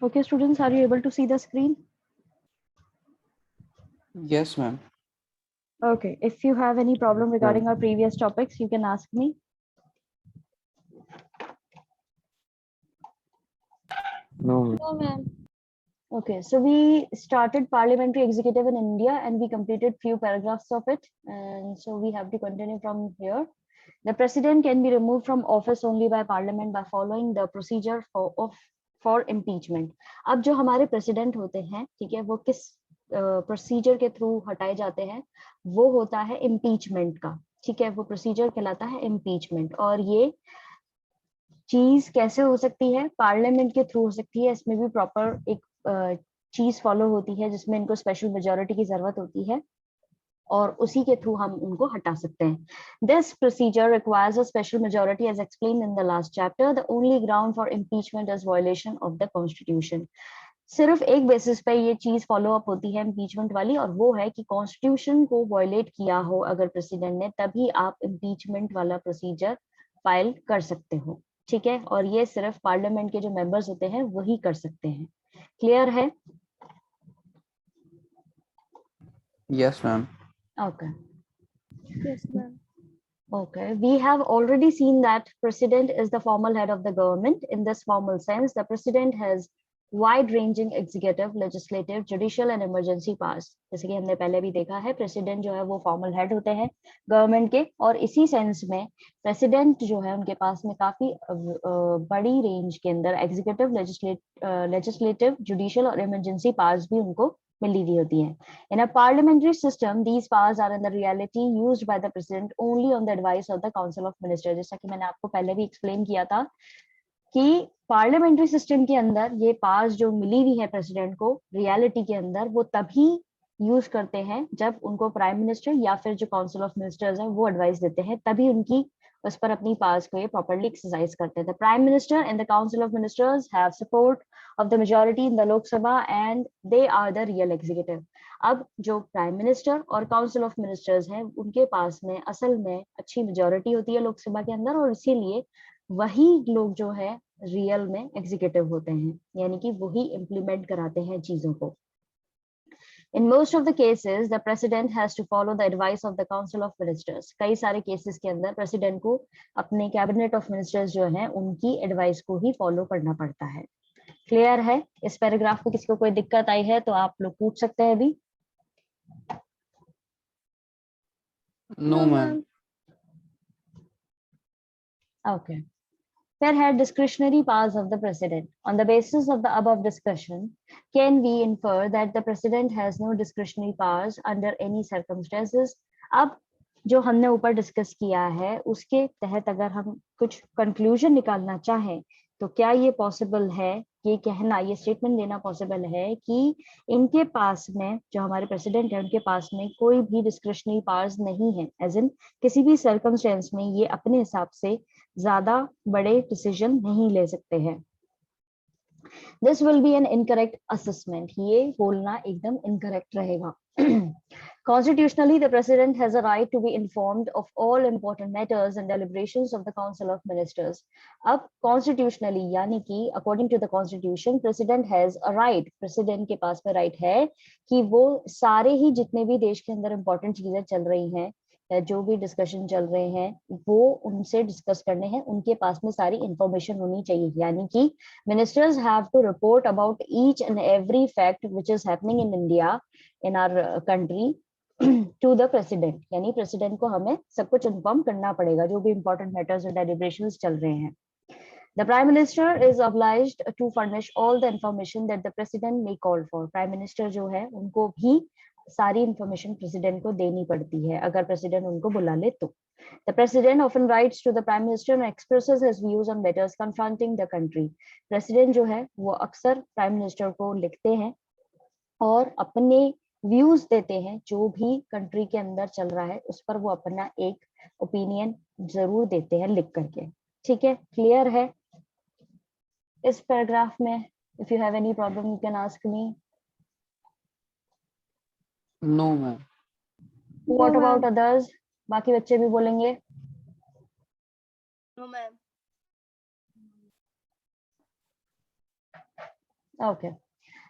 Okay, students, are you able to see the screen? Yes, ma'am. Okay, if you have any problem regarding our previous topics, you can ask me. No. No, ma'am. Okay, so we started parliamentary executive in India and we completed few paragraphs of it. And so we have to continue from here. The president can be removed from office only by parliament by following the procedure for impeachment. अब जो हमारे president होते हैं, ठीक है, वो किस procedure के through हटाए जाते हैं, वो होता है impeachment का, ठीक है, वो procedure कहलाता है impeachment। और ये चीज कैसे हो सकती है, पार्लियामेंट के थ्रू हो सकती है। इसमें भी प्रॉपर एक चीज फॉलो होती है जिसमें इनको स्पेशल मेजोरिटी की जरूरत होती है और उसी के थ्रू हम उनको हटा सकते हैं। This procedure requires a special majority as explained in the last chapter. The only ground for impeachment is violation of the constitution. सिर्फ एक बेसिस पे ये चीज फॉलो अप होती है इम्पीचमेंट वाली, और वो है कि कॉन्स्टिट्यूशन को वायलेट किया हो अगर प्रेसिडेंट ने, तभी आप इम्पीचमेंट वाला प्रोसीजर फाइल कर सकते हो, ठीक है। और ये सिर्फ पार्लियामेंट के जो मेंबर्स होते हैं वही कर सकते हैं। क्लियर है? Yes, ma'am. Okay. Yes, ma'am. Okay, we have already seen that president is the formal head of the government. In this formal sense, the president has wide-ranging executive, legislative, judicial and emergency powers. जैसे कि हमने पहले भी देखा है, president जो है वो formal head होते हैं government के, और इसी sense में president जो है उनके पास में काफी बड़ी range के अंदर executive, legislative, judicial और emergency powers भी उनको मिली हुई होती है। In a parliamentary system, these powers are in the reality used by the president only on the advice of the council of ministers। जैसा कि मैंने आपको पहले भी एक्सप्लेन किया था कि पार्लियामेंट्री सिस्टम के अंदर ये पावर्स जो मिली हुई है प्रेसिडेंट को, रियलिटी के अंदर वो तभी यूज करते हैं जब उनको प्राइम मिनिस्टर या फिर जो काउंसिल ऑफ मिनिस्टर्स हैं वो एडवाइस देते हैं, तभी उनकी उस पर अपनी पावर्स को ये प्रॉपर्ली एक्सरसाइज करते हैं। The prime minister and the council of ministers have support of the majority in the Lok Sabha and they are the real executive. अब जो प्राइम मिनिस्टर और काउंसिल ऑफ मिनिस्टर्स हैं उनके पास में असल में अच्छी मेजॉरिटी होती है लोकसभा के अंदर, और इसीलिए वही लोग जो है रियल में एग्जीक्यूटिव होते हैं, यानी कि वही इम्प्लीमेंट कराते हैं चीजों को। In most of the cases, the president has to follow the advice of the council of ministers। कई सारे केसेस के अंदर प्रेसिडेंट को अपने कैबिनेट ऑफ मिनिस्टर्स जो हैं उनकी एडवाइस को ही फॉलो करना पड़ता है। क्लियर है? इस पैराग्राफ में किसी को कोई दिक्कत आई है तो आप लोग पूछ सकते हैं अभी। No, ma'am. Okay. There had discretionary powers of the president. On the basis of the above discussion, can we infer that the president has no discretionary powers under any circumstances? अब जो हमने ऊपर डिस्कस किया है उसके तहत अगर हम कुछ कंक्लूजन निकालना चाहें तो क्या ये पॉसिबल है, ये कहना, ये स्टेटमेंट देना पॉसिबल है कि इनके पास में, जो हमारे प्रेसिडेंट है उनके पास में कोई भी डिस्क्रिशनरी पावर्स नहीं है, एज इन किसी भी सर्कमस्टेंस में ये अपने हिसाब से ज्यादा बड़े डिसीजन नहीं ले सकते हैं। This will be an incorrect assessment. ये बोलना एकदम इनकरेक्ट रहेगा। Constitutionally, the president has a right to be informed of all important matters and deliberations of the council of ministers। अब constitutionally यानी कि according to the constitution, president has a right, president के पास में right है कि वो सारे ही जितने भी देश के अंदर important चीजें चल रही हैं, जो भी डिस्कशन चल रहे हैं वो उनसे डिस्कस करने हैं, उनके पास में सारी इंफॉर्मेशन होनी चाहिए। यानी कि ministers have to report about each and every fact which is happening in India, in our country, to the president. यानी प्रेसिडेंट को हमें सब कुछ इन्फॉर्म करना पड़ेगा, जो भी इंपॉर्टेंट मैटर्स और डेलिब्रेशंस चल रहे हैं। The Prime Minister is obliged to furnish all the information that the President may call for। Prime Minister जो है उनको भी सारी इंफॉर्मेशन प्रेसिडेंट को देनी पड़ती है अगर प्रेसिडेंट उनको बुला ले तो। The President often writes to the Prime Minister and expresses his views on matters confronting the country। President जो है वो अक्सर Prime Minister को लिखते हैं और अपने व्यूज देते हैं, जो भी कंट्री के अंदर चल रहा है उस पर वो अपना एक ओपिनियन जरूर देते हैं लिख करके। ठीक है, क्लियर है इस पैराग्राफ में? If you have any problem you can ask me. No, ma'am. What about others? बाकी बच्चे भी बोलेंगे। No, ma'am. Okay.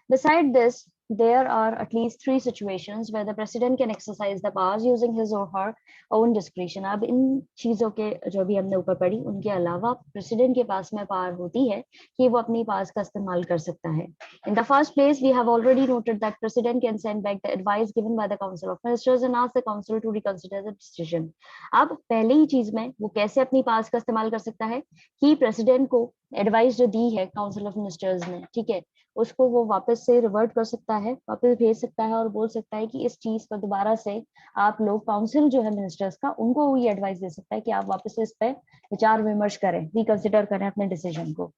Beside this, there are at least 3 situations where the president can exercise the powers using his or her own discretion. अब इन चीजों के जो भी हमने ऊपर पढ़ी उनके अलावा प्रेसिडेंट के पास में पावर होती है कि वो अपनी पावर्स का इस्तेमाल कर सकता है. In the first place, we have already noted that president can send back the advice given by the council of ministers and ask the council to reconsider the decision. अब पहले ही चीज में वो कैसे अपनी पावर्स का इस्तेमाल कर सकता है कि प्रेसिडेंट को एडवाइस जो दी है काउंसिल ऑफ मिनिस्टर्स ने, ठीक है, उसको वो वापस से रिवर्ट कर सकता है, वापस भेज सकता है और बोल सकता है कि इस चीज पर दोबारा से आप लोग काउंसिल जो है मिनिस्टर्स का उनको ये एडवाइस दे सकता है कि आप वापस से इस पे विचार विमर्श करें, रिकंसिडर करें अपने डिसीजन को.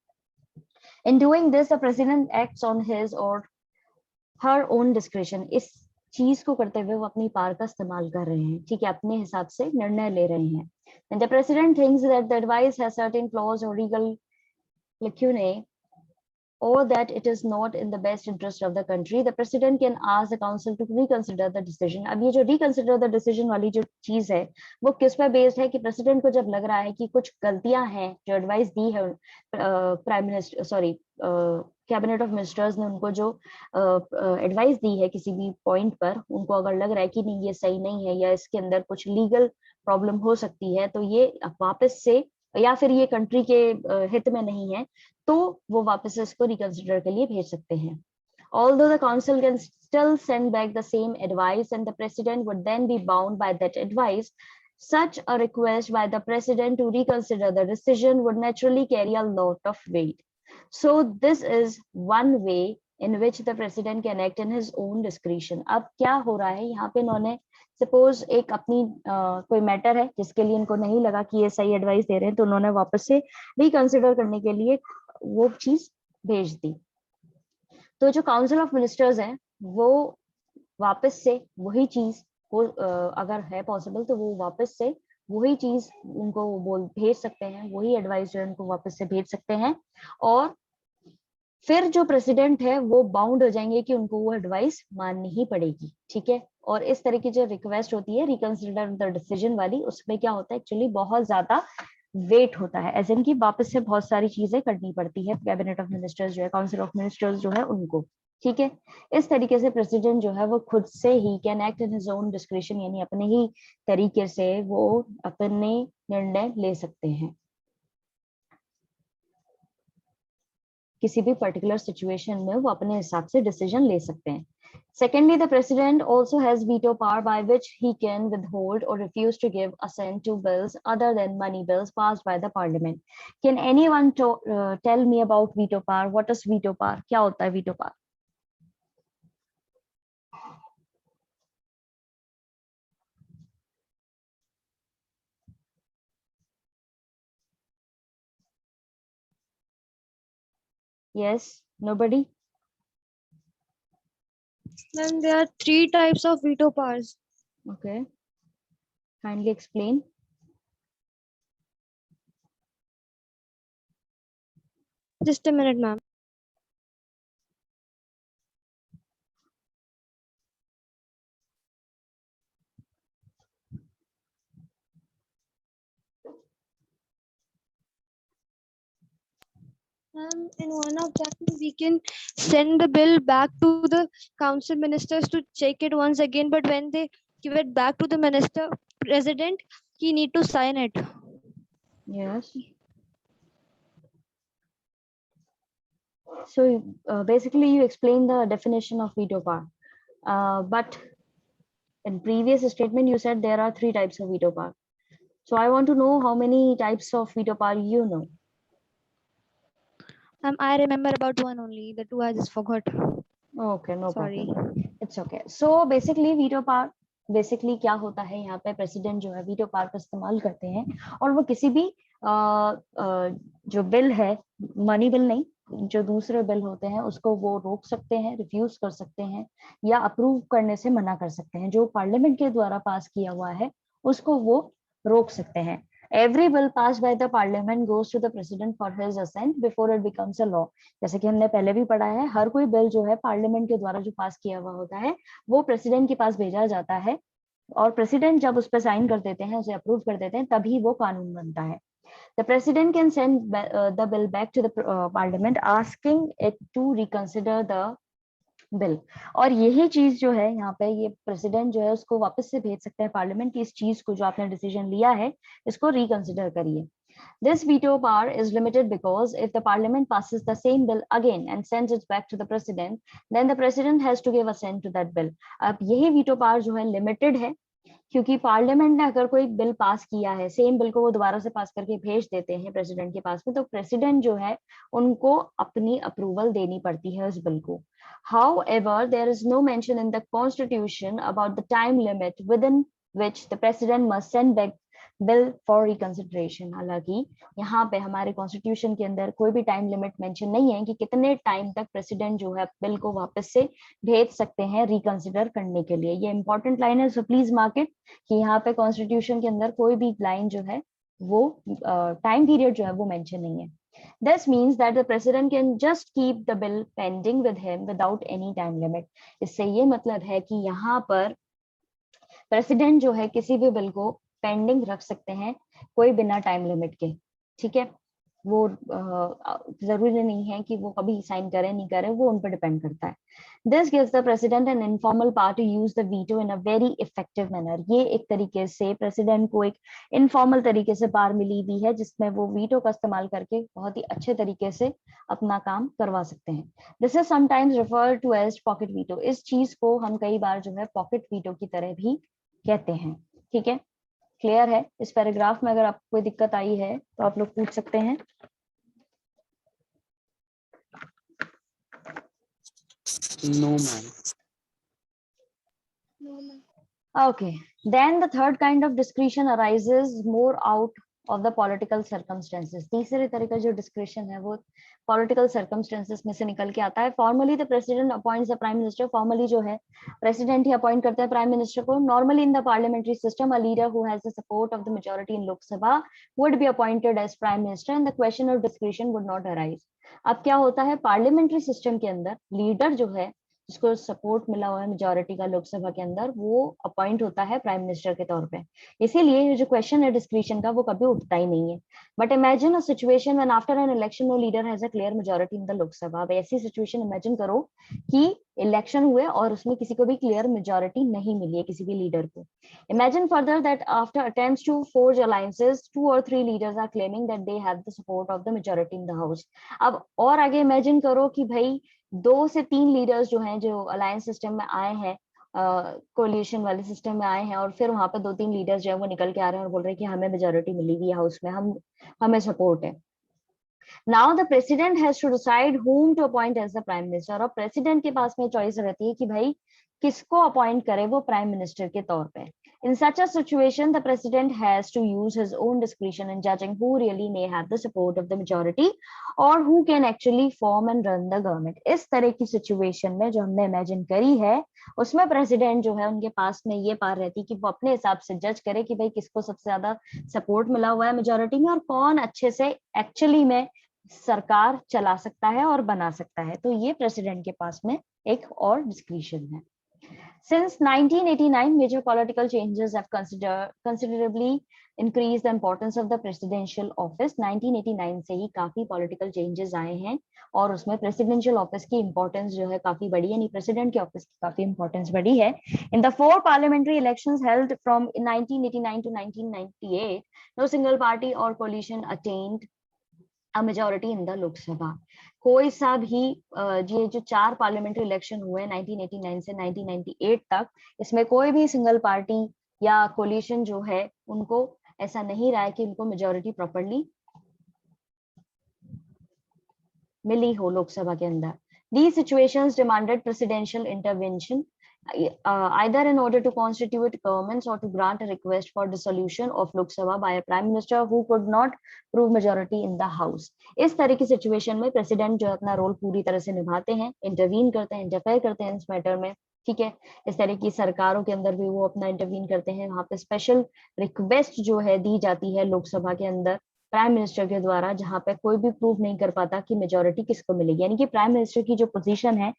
In doing this the president acts on his और हर ओन डिस्क्रिप्शन. इस चीज को करते हुए वो अपनी पावर का इस्तेमाल कर रहे हैं, ठीक है, अपने हिसाब से निर्णय ले रहे हैं. And the president thinks that the advice has certain flaws or legal lacunae or that it is not in the best interest of the country, the president can ask the council to reconsider the decision. अब ये जो reconsider the decision वाली जो चीज है वो किस पे बेस्ड है कि प्रेसिडेंट को जब लग रहा है कि कुछ गलतियां हैं जो एडवाइस दी है prime minister cabinet of ministers ने उनको जो एडवाइस दी है किसी भी पॉइंट पर, उनको अगर लग रहा है कि नहीं ये सही नहीं है या इसके अंदर कुछ लीगल प्रॉब्लम हो सकती है तो ये वापस से या फिर ये कंट्री के हित में नहीं है तो वो वापस इसको रिकंसिडर के लिए भेज सकते हैं. Although the council can still send back the same advice and the president would then be bound by that advice, such a request by the president to reconsider the decision would naturally carry a lot of weight. So this is one way in which the president can act in his own discretion. अब क्या हो रहा है यहाँ पे, इन्होंने suppose एक अपनी कोई मैटर है जिसके लिए इनको नहीं लगा कि ये सही एडवाइस दे रहे हैं तो उन्होंने वापस से रिकंसिडर करने के लिए वो चीज भेज दी. तो जो काउंसिल ऑफ मिनिस्टर्स है वो वापस से वही चीज को अगर है पॉसिबल तो वो वापस से वही चीज उनको बोल भेज सकते हैं, वही एडवाइस जो है उनको वापस से भेज सकते हैं और फिर जो प्रेसिडेंट है वो बाउंड हो जाएंगे कि उनको वो एडवाइस माननी ही पड़ेगी, ठीक है. और इस तरह की जो रिक्वेस्ट होती है रिकंसिडर द डिसीजन वाली, उसमें क्या होता है एक्चुअली बहुत ज्यादा वेट होता है, एज इन की वापस से बहुत सारी चीजें करनी पड़ती है कैबिनेट ऑफ मिनिस्टर्स जो है, काउंसिल ऑफ मिनिस्टर्स जो है उनको, ठीक है. इस तरीके से प्रेसिडेंट जो है वो खुद से he can act in his own description, यानी अपने ही तरीके से वो अपने निर्णय ले सकते हैं किसी भी पर्टिकुलर सिचुएशन में, वो अपने हिसाब से डिसीजन ले सकते हैं. Secondly, the president also has veto power by which he can withhold or refuse to give assent to bills other than money bills passed by the parliament. Can anyone tell me about veto power? What is veto power? क्या होता है veto power? Yes, nobody? Then there are 3 types of veto powers. Okay. Kindly explain. Just a minute, ma'am. In one of them, we can send the bill back to the council ministers to check it once again. But when they give it back to the minister president, he need to sign it. Yes. So basically you explain the definition of veto power. But in previous statement, you said there are 3 types of veto power. So I want to know how many types of veto power you know. I remember about one only. The 2 I just forgot. Okay, no Sorry. problem. It's okay. So basically veto power, basically क्या होता है यहाँ पे, president जो है veto power का इस्तेमाल करते हैं और वो किसी भी जो बिल है, मनी बिल नहीं, जो दूसरे बिल होते हैं उसको वो रोक सकते हैं, रिफ्यूज कर सकते हैं या अप्रूव करने से मना कर सकते हैं. जो पार्लियामेंट के द्वारा पास किया हुआ है उसको वो रोक सकते हैं. Every bill passed by the parliament goes to the president for his assent before it becomes a law. जैसे कि हमने पहले भी पढ़ा है, हर कोई बिल जो है पार्लियामेंट के द्वारा जो पास किया हुआ होता है वो प्रेसिडेंट के पास भेजा जाता है और प्रेसिडेंट जब उस पर साइन कर देते हैं, उसे अप्रूव कर देते हैं, तभी वो कानून बनता है. The president can send the bill back to the parliament asking it to reconsider the bill. और यही चीज जो है यहाँ पे, ये प्रेसिडेंट जो है उसको वापस से भेज सकते हैं पार्लियामेंट की इस चीज को जो आपने डिसीजन लिया है इसको रिकंसिडर करिए. This veto power is limited because if the parliament passes the same bill again and sends it back to the president, then the president has to give assent to that bill. अब यही veto power जो है limited है, क्योंकि parliament ने अगर कोई bill pass किया है, सेम बिल को वो दोबारा से पास करके भेज देते हैं प्रेसिडेंट के पास में, तो प्रेसिडेंट जो है उनको अपनी अप्रूवल देनी पड़ती है उस बिल को. However, there is no mention in the constitution about the time limit within which the president must send back bill for reconsideration. हालांकि यहाँ पे हमारे कॉन्स्टिट्यूशन के अंदर कोई भी टाइम लिमिट मेंशन नहीं है कि कितने टाइम तक प्रेसिडेंट जो है बिल को वापस से भेज सकते हैं रिकंसिडर करने के लिए. ये इंपॉर्टेंट लाइन है, सो प्लीज मार्क इट कि यहाँ पे कॉन्स्टिट्यूशन के अंदर कोई भी लाइन जो है वो टाइम पीरियड जो है वो मेंशन नहीं है. This means that the president can just keep the bill pending with him without any time limit. इससे ये मतलब है कि यहाँ पर प्रेसिडेंट जो है किसी भी बिल को पेंडिंग रख सकते हैं कोई बिना टाइम लिमिट के. ठीक है, वो जरूरी नहीं है कि वो कभी साइन करें नहीं करें, वो उन पर डिपेंड करता है. This gives the president an informal power to use the veto in a very effective manner. ये एक तरीके से प्रेसिडेंट को एक इनफॉर्मल तरीके से पावर मिली हुई है जिसमें वो वीटो का इस्तेमाल करके बहुत ही अच्छे तरीके से अपना काम करवा सकते हैं. This is sometimes referred to as pocket veto. इस चीज को हम कई बार जो है पॉकेट वीटो की तरह भी कहते हैं. ठीक है, क्लियर है? इस पैराग्राफ में अगर आपको कोई दिक्कत आई है तो आप लोग पूछ सकते हैं. No, ma'am. Okay, then the third kind of discretion arises more out of the political circumstances. तीसरे तरह का जो discretion है वो political circumstances में से निकल के आता है. Formally the president appoints the prime minister. Formally जो है president ही appoint करता है prime minister को. Normally in the parliamentary system, a leader who has the support of the majority in Lok Sabha would be appointed as prime minister and the question of discretion would not arise. अब क्या होता है, parliamentary system के अंदर leader जो है जिसको support मिला हुआ है मेजोरिटी का लोकसभा के अंदर, वो अपॉइंट होता है प्राइम मिनिस्टर के तौर पे. इसीलिए जो क्वेश्चन है डिस्क्रिशन का वो कभी उठता ही नहीं है. But imagine a situation when after an election no leader has a clear majority in the Lok Sabha. अब ऐसी सिचुएशन इमेजिन करो कि इलेक्शन हुए और उसमें किसी को भी क्लियर मेजोरिटी नहीं मिली है किसी भी लीडर को. Imagine further that after attempts to forge alliances 2 or 3 leaders are claiming that they have the support of the majority in the house. अब और आगे इमेजिन करो कि भाई 2 से 3 लीडर्स जो हैं जो अलायंस सिस्टम में आए हैं, कोलिशन वाले सिस्टम में आए हैं, और फिर वहां पे 2-3 लीडर्स जो है वो निकल के आ रहे हैं और बोल रहे हैं कि हमें मेजोरिटी मिली हुई है हाउस में, हमें सपोर्ट है. Now the president has to decide whom to appoint as the prime minister. और प्रेसिडेंट के पास में चॉइस रहती है कि भाई किसको अपॉइंट करे वो प्राइम मिनिस्टर के तौर पे. In such a situation, the president has to use his own discretion in judging who really may have the support of the majority or who can actually form and run the government. इस तरह की situation में जो हमने imagine करी है उसमें president जो है उनके पास में ये पावर रहती है कि वो अपने हिसाब से जज करे कि भाई किसको सबसे ज्यादा सपोर्ट मिला हुआ है मेजोरिटी में और कौन अच्छे से एक्चुअली में सरकार चला सकता है और बना सकता है. तो ये प्रेसिडेंट के पास में एक और डिस्क्रिशन है. Since 1989, major political changes have considerably increased the importance of the presidential office. 1989 से ही काफी political changes आए हैं और उसमें presidential office की importance जो है काफी बढ़ी है, नहीं president के office की काफी importance बढ़ी है. In the 4 parliamentary elections held from 1989 to 1998, no single party or coalition attained a majority in the Lok Sabha. कोई सा भी ये जो 4 पार्लियामेंट्री इलेक्शन हुए 1989 से 1998 तक, इसमें कोई भी सिंगल पार्टी या कोलिशन जो है उनको ऐसा नहीं रहा है कि उनको मेजोरिटी प्रॉपर्ली मिली हो लोकसभा के अंदर. These situations demanded presidential intervention either in order to constitute governments or to grant a request for dissolution of Lok Sabha by a prime minister who could not prove majority in the house. इस तरह की situation में president जो अपना role पूरी तरह से निभाते हैं, इंटरवीन करते हैं, इंटरफेयर करते हैं इस मैटर में. ठीक है, इस तरह की सरकारों के अंदर भी वो अपना इंटरवीन करते हैं. वहां पे स्पेशल रिक्वेस्ट जो है दी जाती है लोकसभा के अंदर प्राइम मिनिस्टर के द्वारा, जहां पे कोई भी प्रूव नहीं कर पाता कि मेजोरिटी किसको मिलेगी. यानी कि प्राइम मिनिस्टर की जो पोजीशन है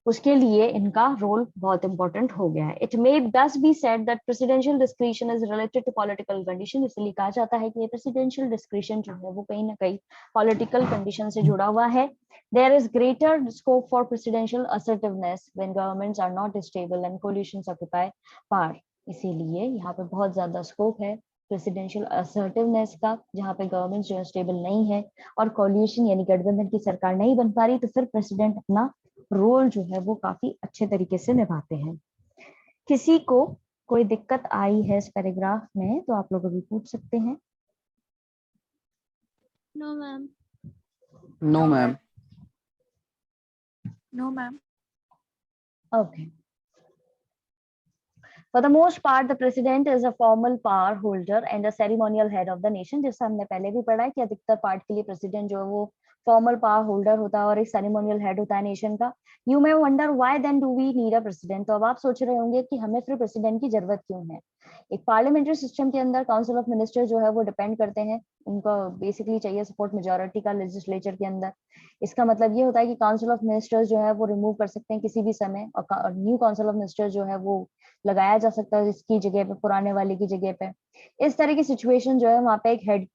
उसके लिए इनका रोल बहुत इंपॉर्टेंट हो गया है. It may thus be said that presidential discretion is related to political condition. इसलिए कहा जाता है कि ये प्रेसिडेंशियल डिस्क्रिशन जो है वो कहीं ना कहीं पॉलिटिकल कंडीशन से जुड़ा हुआ है. There is greater scope for presidential assertiveness when governments are not stable and coalitions occupy power. इसीलिए यहाँ पे बहुत ज्यादा स्कोप है प्रेसिडेंशियल असर्टिवनेस का, जहाँ पे गवर्नमेंट जो है स्टेबल नहीं है और कॉलिशन यानी गठबंधन की सरकार नहीं बन पा रही, तो फिर प्रेसिडेंट अपना रोल जो है वो काफी अच्छे तरीके से निभाते हैं. किसी को कोई दिक्कत आई है इस पैराग्राफ में तो आप लोग अभी पूछ सकते हैं. No, ma'am. No, ma'am. No, ma'am. Okay. For the most part, the president is a formal power holder and a ceremonial head of the nation. जैसा हमने पहले भी पढ़ा है कि अधिकतर पार्ट के लिए प्रेसिडेंट जो है वो फॉर्मल पावर होल्डर होता है और एक सेरेमोनियल हेड होता है नेशन का. You may wonder why then do we need a president. तो अब आप सोच रहे होंगे कि हमें फिर प्रेसिडेंट की जरूरत क्यों है. एक पार्लियामेंट्री सिस्टम के अंदर काउंसिल ऑफ मिनिस्टर जो है वो डिपेंड करते हैं, उनको बेसिकली चाहिए सपोर्ट मेजोरिटी का लेजिस्लेचर के अंदर. इसका मतलब ये होता है कि काउंसिल ऑफ मिनिस्टर्स जो है वो रिमूव कर सकते हैं किसी भी समय और न्यू काउंसिल ऑफ मिनिस्टर जो है वो लगाया जा सकता है इसकी जगह पे, पुराने वाले की जगह पे. इस तरह की सिचुएशन जो है वहां पे एक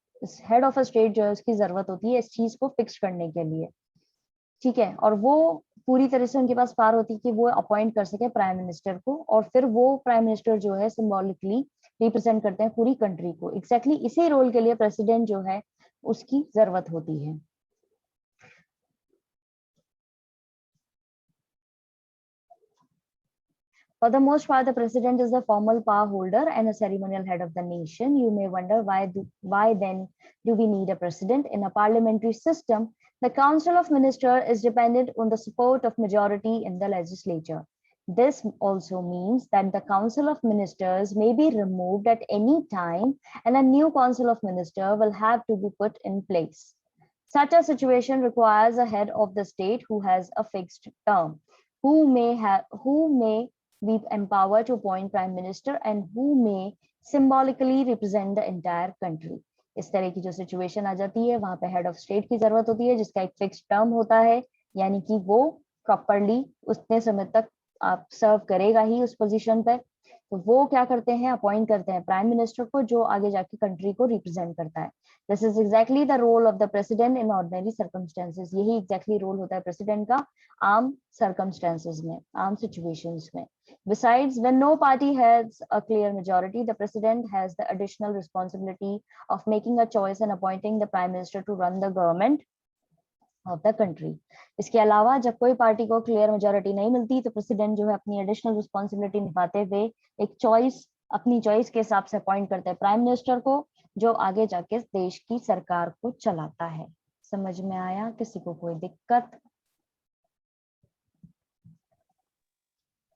हेड ऑफ अ स्टेट जो है उसकी जरूरत होती है इस चीज को फिक्स करने के लिए. ठीक है, और वो पूरी तरह से उनके पास पावर होती है कि वो अपॉइंट कर सके प्राइम मिनिस्टर को, और फिर वो प्राइम मिनिस्टर जो है सिंबॉलिकली रिप्रेजेंट करते हैं पूरी कंट्री को. एग्जैक्टली इसी रोल के लिए प्रेसिडेंट जो है उसकी जरूरत होती है. For the most part, the president is the formal power holder and a ceremonial head of the nation. You may wonder why then do we need a president? In a parliamentary system, the Council of Ministers is dependent on the support of majority in the legislature. This also means that the Council of Ministers may be removed at any time and a new Council of Ministers will have to be put in place. Such a situation requires a head of the state who has a fixed term, who may be empowered to appoint prime minister and who may symbolically represent the entire country. इस तरह की जो situation आ जाती है वहां पे head of state की जरूरत होती है जिसका एक फिक्स टर्म होता है, यानी कि वो प्रॉपरली उतने समय तक आप सर्व करेगा ही उस पोजीशन पे. तो वो क्या करते हैं, अपॉइंट करते हैं प्राइम मिनिस्टर को जो आगे जाके कंट्री को रिप्रेजेंट करता है. This is exactly the role of the president in ordinary circumstances. यही एग्जैक्टली रोल होता है प्रेसिडेंट का आम सर्कमस्टेंसेस में, आम सिचुएशंस में. Besides, when no party has a clear majority, the president has the additional responsibility of making a choice and appointing the prime minister to run the government of the country. इसके अलावा जब कोई party को clear majority नहीं मिलती तो president जो है अपनी एडिशनल रिस्पॉन्सिबिलिटी निभाते हुए एक चॉइस, अपनी चॉइस के हिसाब से अपॉइंट करते हैं प्राइम मिनिस्टर को जो आगे जाके देश की सरकार को चलाता है. समझ में आया? किसी को कोई दिक्कत?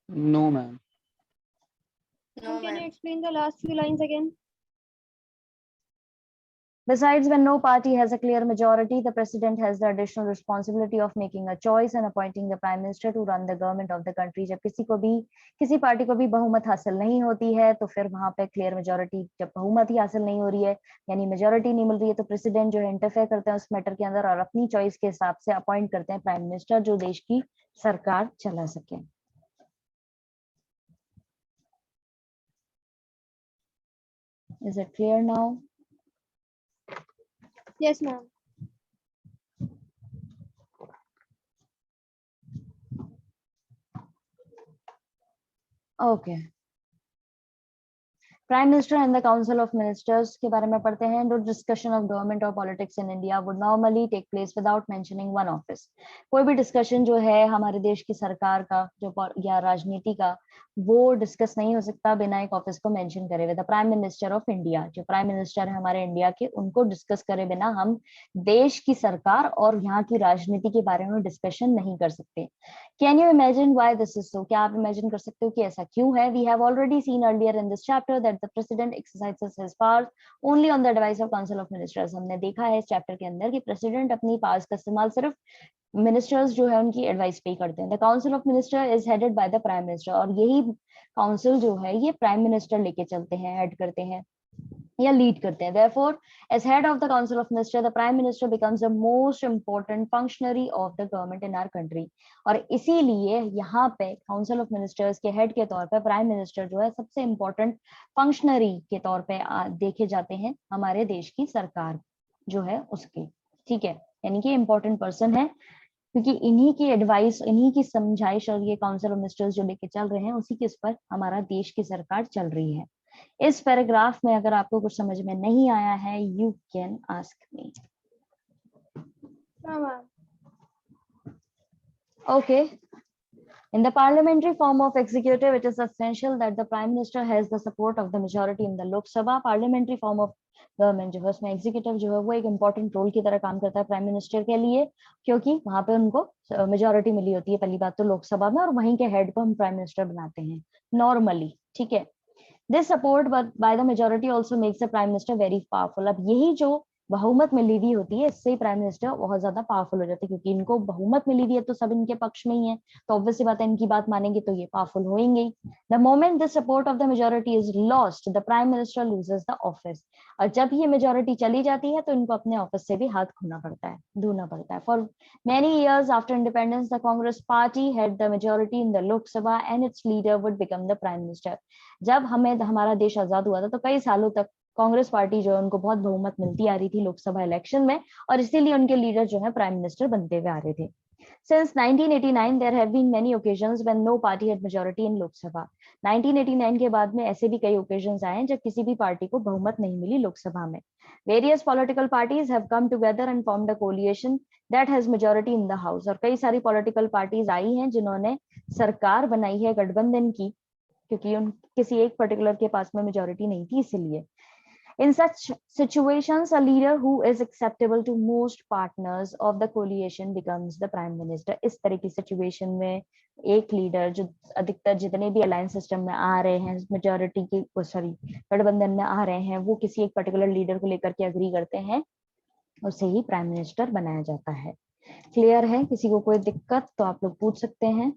No, ma'am. No, can you explain the last few lines again? Besides, when no party has a clear majority, the president has the additional responsibility of making a choice and appointing the prime minister to run the government of the country. जब किसी party को भी बहुमत हासिल नहीं होती है तो फिर वहां पे क्लियर मेजोरिटी, जब बहुमत ही हासिल नहीं हो रही है यानी मेजोरिटी नहीं मिल रही है, तो प्रेसिडेंट जो है इंटरफेयर करते हैं उस मैटर के अंदर और अपनी चॉइस के हिसाब से अपॉइंट करते हैं प्राइम मिनिस्टर जो देश की सरकार चला सके. Is it clear now? Yes, ma'am. Okay. Prime Minister and the Council of Ministers के बारे में पढ़ते हैं. The discussion of government or politics in India would normally take place without mentioning one office. कोई भी डिस्कशन जो है हमारे देश की सरकार का जो या राजनीति का वो डिस्कस नहीं हो सकता बिना एक ऑफिस को मेंशन करे हुए. The prime minister of India, जो प्राइम मिनिस्टर है हमारे इंडिया के, उनको डिस्कस करे बिना हम देश की सरकार और यहाँ की राजनीति के बारे में डिस्कशन नहीं कर सकते. Can you imagine why this is so? क्या आप इमेजिन कर सकते हो कि ऐसा क्यों है? We have already seen earlier in this chapter that the president exercises his powers only on the advice of council of ministers. हमने देखा है इस चैप्टर के अंदर कि प्रेसिडेंट अपनी पावर्स का इस्तेमाल सिर्फ मिनिस्टर्स जो है उनकी एडवाइस पे करते हैं. The council of minister is headed by the prime minister, और यही काउंसिल जो है ये प्राइम मिनिस्टर लेके चलते हैं, हेड करते हैं. या लीड करते हैं। Therefore, as head of the Council of Ministers, the Prime Minister becomes the most important functionary of the government in our country. और इसीलिए यहाँ पे काउंसिल ऑफ मिनिस्टर्स के हेड के तौर पे प्राइम मिनिस्टर जो है सबसे इम्पोर्टेंट फंक्शनरी के तौर पे देखे जाते हैं हमारे देश की सरकार जो है उसके, ठीक है, यानी कि इम्पोर्टेंट पर्सन है, क्योंकि इन्हीं की एडवाइस, इन्हीं की समझाइश और ये काउंसिल ऑफ मिनिस्टर्स जो लेके चल रहे हैं उसी के इस पर हमारा देश की सरकार चल रही है। इस पैराग्राफ में अगर आपको कुछ समझ में नहीं आया है, you can ask me. Okay. In the parliamentary form of executive, it is essential that the prime minister has the support of the majority in the Lok Sabha. Parliamentary form of government जो है उसमें executive जो है वो एक important role की तरह काम करता है प्राइम मिनिस्टर के लिए, क्योंकि वहां पे उनको मेजोरिटी मिली होती है पहली बात तो लोकसभा में, और वहीं के हेड को हम प्राइम मिनिस्टर बनाते हैं नॉर्मली, ठीक है। This support by the majority also makes the prime minister very powerful. अब यही जो बहुमत मिली हुई होती है इससे प्राइम मिनिस्टर बहुत ज्यादा पावरफुल हो जाते हैं, क्योंकि इनको बहुमत मिली हुई है तो सब इनके पक्ष में ही है, तो ऑब्वियसली बात है इनकी बात मानेंगे तो ये पावरफुल होंगे। The moment the support of the majority is lost, the prime minister loses the office. और जब ये मेजोरिटी चली जाती है तो इनको अपने ऑफिस से भी हाथ धोना पड़ता है। For many years after independence the Congress party had the majority in the Lok Sabha and it's leader would become the prime minister. जब हमारा देश आजाद हुआ था तो कई सालों तक कांग्रेस पार्टी जो है उनको बहुत बहुमत मिलती आ रही थी लोकसभा इलेक्शन में, और इसीलिए उनके लीडर जो है प्राइम मिनिस्टर बनते हुए आ रहे थे। Since 1989, there have been many occasions when no party had majority in Lok Sabha. 1989 के बाद में ऐसे भी कई occasions आए हैं जब किसी भी पार्टी को बहुमत नहीं मिली लोकसभा में। Various political parties have come together and formed a coalition that has majority in the house. और कई सारी political parties आई हैं जिन्होंने सरकार बनाई है गठबंधन की, क्योंकि उन किसी एक पर्टिकुलर के पास में मेजोरिटी नहीं थी इसलिए। In such situations, a leader who is acceptable to most partners of the coalition becomes the prime minister. इस तरह की सिचुएशन में एक लीडर जो अधिकतर जितने भी अलायंस सिस्टम में आ रहे हैं मेजोरिटी की गठबंधन में आ रहे हैं वो किसी एक पर्टिकुलर लीडर को लेकर के अग्री करते हैं, उसे ही प्राइम मिनिस्टर बनाया जाता है। क्लियर है? किसी को कोई दिक्कत तो आप लोग पूछ सकते हैं।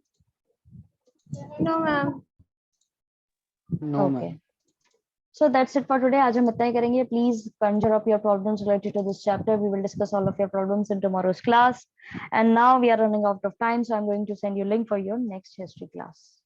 No, ma'am. No, Okay. ma'am. So that's it for today. आज हम इतना ही करेंगे. Please conjure up your problems related to this chapter. We will discuss all of your problems in tomorrow's class. And now we are running out of time, so I'm going to send you a link for your next history class.